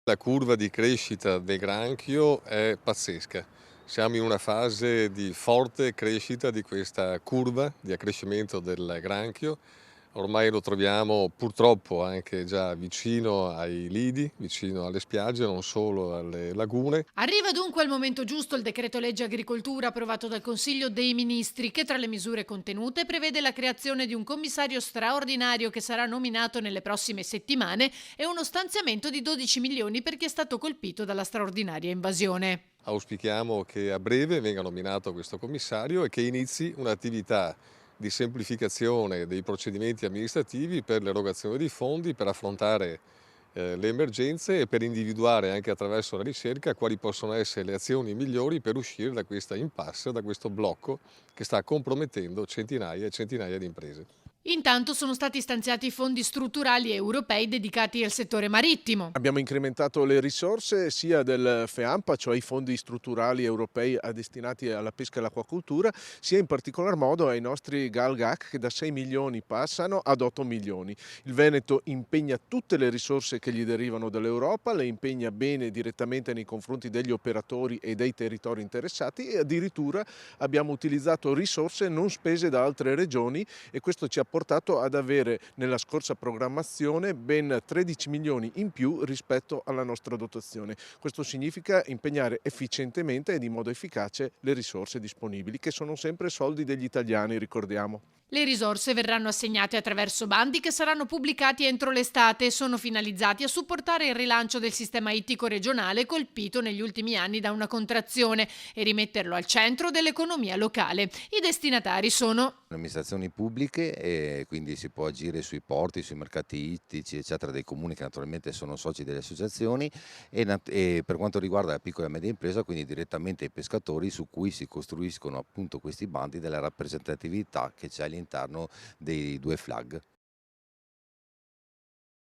La curva di crescita del granchio è pazzesca. Siamo in una fase di forte crescita di questa curva di accrescimento del granchio. Ormai lo troviamo purtroppo anche già vicino ai lidi, vicino alle spiagge, non solo alle lagune. Arriva dunque al momento giusto il decreto legge agricoltura approvato dal Consiglio dei Ministri che tra le misure contenute prevede la creazione di un commissario straordinario che sarà nominato nelle prossime settimane e uno stanziamento di 12 milioni per chi è stato colpito dalla straordinaria invasione. Auspichiamo che a breve venga nominato questo commissario e che inizi un'attività di semplificazione dei procedimenti amministrativi per l'erogazione di fondi per affrontare le emergenze e per individuare anche attraverso la ricerca quali possono essere le azioni migliori per uscire da questa impasse, da questo blocco che sta compromettendo centinaia e centinaia di imprese. Intanto sono stati stanziati fondi strutturali europei dedicati al settore marittimo. Abbiamo incrementato le risorse sia del FEAMPA, cioè i fondi strutturali europei destinati alla pesca e all'acquacoltura, sia in particolar modo ai nostri GALGAC che da 6 milioni passano ad 8 milioni. Il Veneto impegna tutte le risorse che gli derivano dall'Europa, le impegna bene direttamente nei confronti degli operatori e dei territori interessati e addirittura abbiamo utilizzato risorse non spese da altre regioni e questo ci ha portato ad avere nella scorsa programmazione ben 13 milioni in più rispetto alla nostra dotazione. Questo significa impegnare efficientemente ed in modo efficace le risorse disponibili, che sono sempre soldi degli italiani, ricordiamo. Le risorse verranno assegnate attraverso bandi che saranno pubblicati entro l'estate e sono finalizzati a supportare il rilancio del sistema ittico regionale colpito negli ultimi anni da una contrazione e rimetterlo al centro dell'economia locale. I destinatari sono Amministrazioni pubbliche e quindi si può agire sui porti, sui mercati ittici, eccetera, dei comuni che naturalmente sono soci delle associazioni e per quanto riguarda la piccola e media impresa, quindi direttamente ai pescatori su cui si costruiscono appunto questi bandi della rappresentatività che c'è all'interno dei due flag.